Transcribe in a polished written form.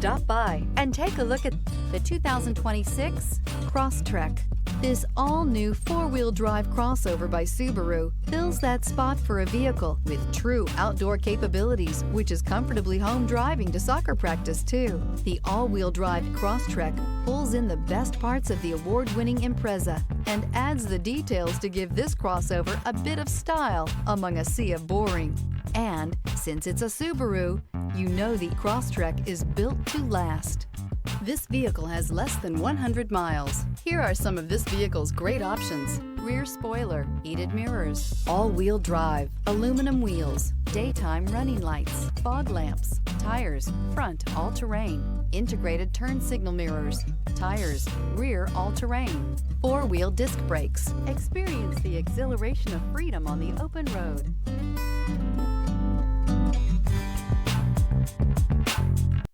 Stop by and take a look at the 2026 Crosstrek. This all-new four-wheel drive crossover by Subaru fills that spot for a vehicle with true outdoor capabilities, which is comfortably home driving to soccer practice too. The all-wheel drive Crosstrek pulls in the best parts of the award-winning Impreza and adds the details to give this crossover a bit of style among a sea of boring. And since it's a Subaru, you know the Crosstrek is built to last. This vehicle has less than 100 miles. Here are some of this vehicle's great options: rear spoiler, heated mirrors, all-wheel drive, aluminum wheels, daytime running lights, fog lamps, tires, front all-terrain, integrated turn signal mirrors, tires, rear all-terrain, four-wheel disc brakes. Experience the exhilaration of freedom on the open road.